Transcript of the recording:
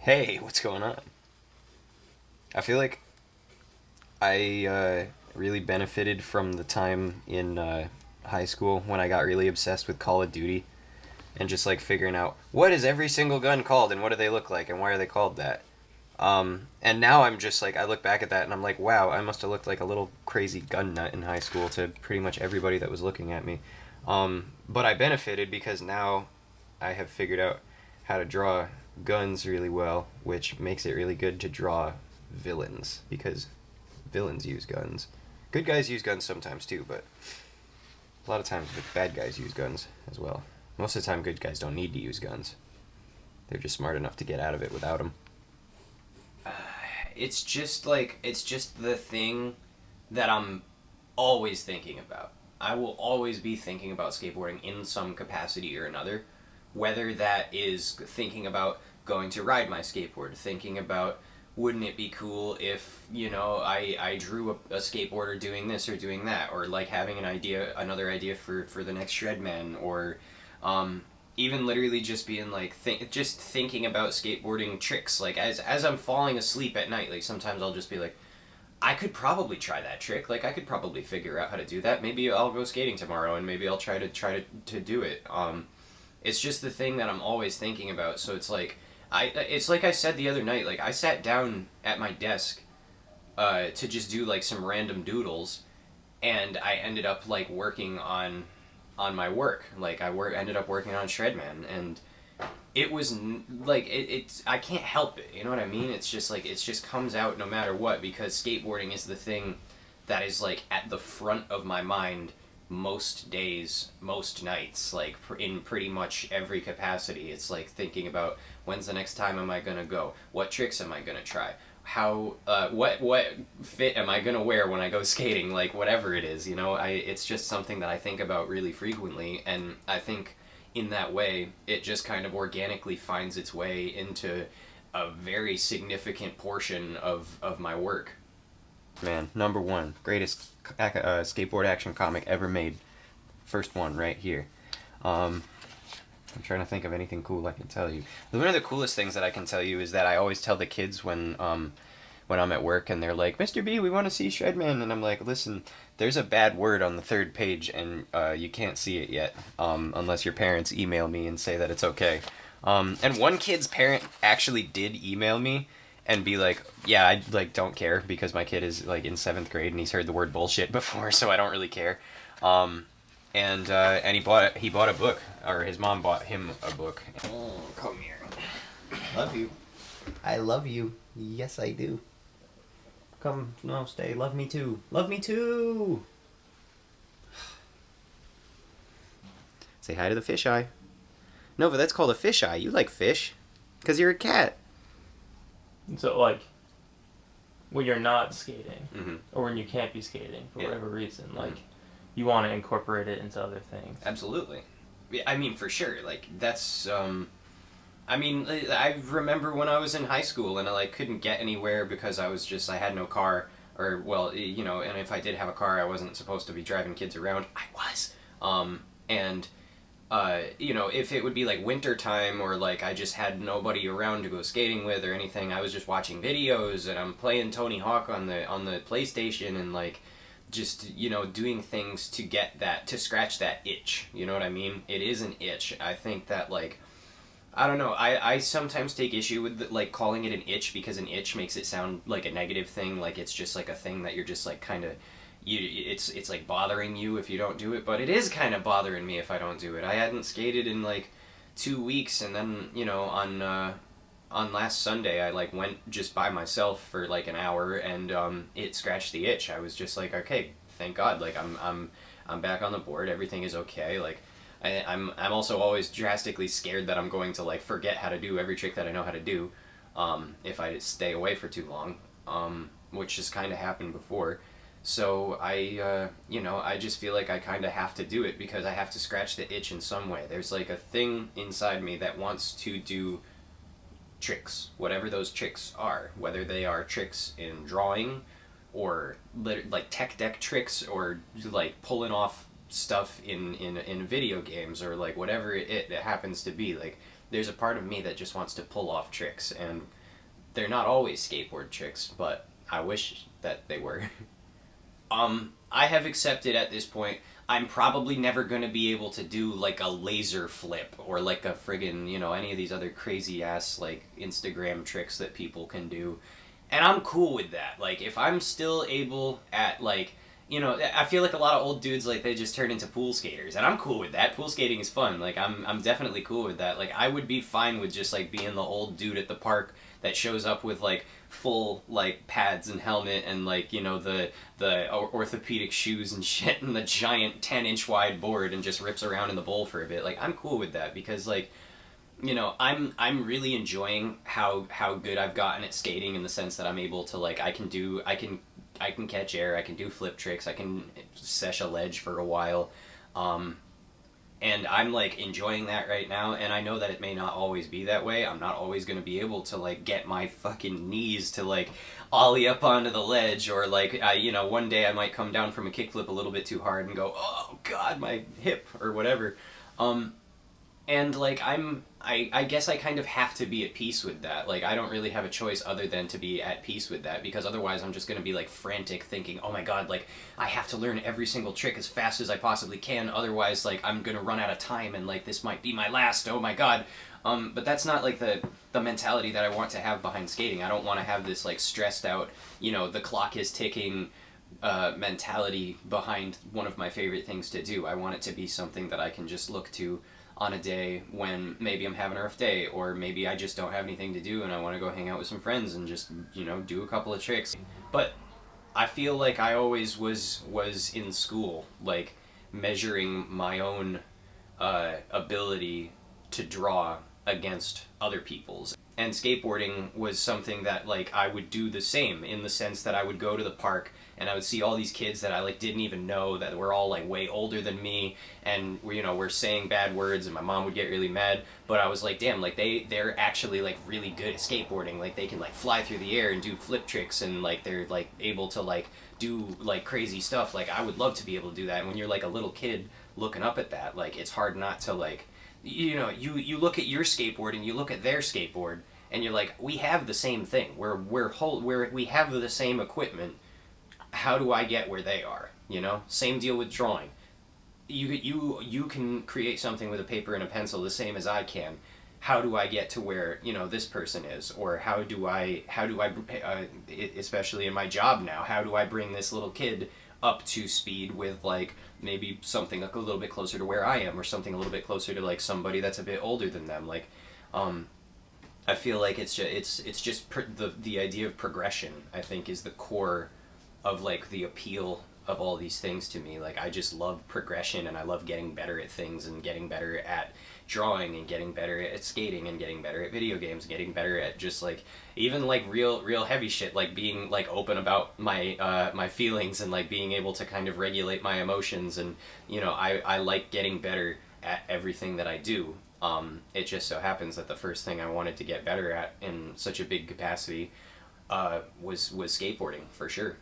Hey, what's going on? I feel like I really benefited from the time in high school when I got really obsessed with Call of Duty and just like figuring out what is every single gun called and what do they look like and why are they called that. And now I'm just like I look back at that and I'm like, wow, I must have looked like a little crazy gun nut in high school to pretty much everybody that was looking at me. But I benefited because now I have figured out how to draw guns really well, which makes it really good to draw villains because villains use guns. Good guys use guns sometimes too, but a lot of times the bad guys use guns as well. Most of the time, good guys don't need to use guns. They're just smart enough to get out of it without them. It's just the thing that I'm always thinking about. I will always be thinking about skateboarding in some capacity or another, whether that is thinking about going to ride my skateboard, thinking about wouldn't it be cool if, I drew a skateboarder doing this or doing that, or like having another idea for the next Shredman, or even literally just being like, just thinking about skateboarding tricks. Like, as I'm falling asleep at night, like sometimes I'll just be like, I could probably try that trick. Like, I could probably figure out how to do that. Maybe I'll go skating tomorrow and maybe I'll try to do it. It's just the thing that I'm always thinking about. So it's like I said the other night. Like I sat down at my desk to just do like some random doodles, and I ended up like working on my work. Like ended up working on Shredman, and it was like it's I can't help it. You know what I mean? It's just like it just comes out no matter what because skateboarding is the thing that is like at the front of my mind most days, most nights, like in pretty much every capacity. It's like thinking about when's the next time am I gonna go? What tricks am I gonna try? How what fit am I gonna wear when I go skating? Like whatever it is, it's just something that I think about really frequently, and I think in that way it just kind of organically finds its way into a very significant portion of my work. Man, number one, greatest skateboard action comic ever made. First one right here. Um, I'm trying to think of anything cool I can tell you. One of the coolest things that I can tell you is that I always tell the kids when I'm at work and they're like, "Mr. B, we want to see Shredman," and I'm like, "Listen, there's a bad word on the third page and you can't see it yet unless your parents email me and say that it's okay." And one kid's parent actually did email me and be like, "Yeah, I like don't care because my kid is like in seventh grade and he's heard the word bullshit before, so I don't really care." Um, and he bought a book, or his mom bought him a book. Oh, come here. Love you. I love you. Yes, I do. Come, no, stay. Love me too. Love me too. Say hi to the fish eye. Nova, that's called a fish eye. You like fish, cause you're a cat. So, like, when you're not skating, Mm-hmm. or when you can't be skating for Yeah. whatever reason, like, Mhm. you want to incorporate it into other things. Absolutely. Yeah, I mean, for sure. Like that's. I mean, I remember when I was in high school and I like couldn't get anywhere because I had no car, or well, and if I did have a car, I wasn't supposed to be driving kids around. I was. And if it would be like winter time or like I just had nobody around to go skating with or anything, I was just watching videos and I'm playing Tony Hawk on the PlayStation and like just doing things to scratch that itch. You know what I mean? It is an itch. I think that like I don't know. I sometimes take issue with like calling it an itch because an itch makes it sound like a negative thing, like it's just like a thing that you're just like kind of it's like bothering you if you don't do it, but it is kind of bothering me if I don't do it. I hadn't skated in like 2 weeks, and then on last Sunday I like went just by myself for like an hour, and it scratched the itch. I was just like, okay, thank God, like I'm back on the board. Everything is okay. Like I'm also always drastically scared that I'm going to like forget how to do every trick that I know how to do if I stay away for too long, which has kind of happened before. So I just feel like I kind of have to do it because I have to scratch the itch in some way. There's like a thing inside me that wants to do tricks, whatever those tricks are, whether they are tricks in drawing or like tech deck tricks or like pulling off stuff in video games or like whatever it happens to be. Like there's a part of me that just wants to pull off tricks, and they're not always skateboard tricks, but I wish that they were. I have accepted at this point I'm probably never going to be able to do like a laser flip or like a friggin', you know, any of these other crazy ass like Instagram tricks that people can do. And I'm cool with that. Like if I'm still able at like, you know, I feel like a lot of old dudes like they just turn into pool skaters, and I'm cool with that. Pool skating is fun. Like I'm definitely cool with that. Like I would be fine with just like being the old dude at the park that shows up with like full like pads and helmet and like, you know, the orthopedic shoes and shit and the giant 10-inch wide board and just rips around in the bowl for a bit. Like I'm cool with that because like, you know, I'm really enjoying how good I've gotten at skating in the sense that I'm able to like I can catch air, I can do flip tricks, I can sesh a ledge for a while, and I'm like enjoying that right now. And I know that it may not always be that way. I'm not always going to be able to like get my fucking knees to like ollie up onto the ledge, or like you know, one day I might come down from a kickflip a little bit too hard and go, oh god, my hip or whatever. And like I guess I kind of have to be at peace with that. Like I don't really have a choice other than to be at peace with that, because otherwise I'm just going to be like frantic thinking, oh my god, like I have to learn every single trick as fast as I possibly can, otherwise like I'm going to run out of time and like this might be my last, oh my god. But that's not like the mentality that I want to have behind skating. I don't want to have this like stressed out, you know, the clock is ticking mentality behind one of my favorite things to do. I want it to be something that I can just look to on a day when maybe I'm having a rough day, or maybe I just don't have anything to do and I want to go hang out with some friends and just, you know, do a couple of tricks. But I feel like I always was in school, like measuring my own ability to draw against other people's. And skateboarding was something that like I would do the same, in the sense that I would go to the park and I would see all these kids that I like didn't even know, that were all like way older than me, and you know, were saying bad words, and my mom would get really mad. But I was like, damn, like they're actually like really good at skateboarding. Like they can like fly through the air and do flip tricks, and like they're like able to like do like crazy stuff. Like I would love to be able to do that. And when you're like a little kid looking up at that, like it's hard not to like, you know, you look at your skateboard and you look at their skateboard and you're like, we have the same thing. We have the same equipment. How do I get where they are? You know, same deal with drawing. You can create something with a paper and a pencil the same as I can. How do I get to where, you know, this person is? Or how do I especially in my job now, how do I bring this little kid up to speed with like maybe something like a little bit closer to where I am, or something a little bit closer to like somebody that's a bit older than them? Like I feel like it's just the idea of progression, I think, is the core of like the appeal of all these things to me. Like I just love progression, and I love getting better at things, and getting better at drawing, and getting better at skating, and getting better at video games, getting better at just like even like real heavy shit, like being like open about my my feelings, and like being able to kind of regulate my emotions. And you know, I like getting better at everything that I do. It just so happens that the first thing I wanted to get better at in such a big capacity was skateboarding, for sure.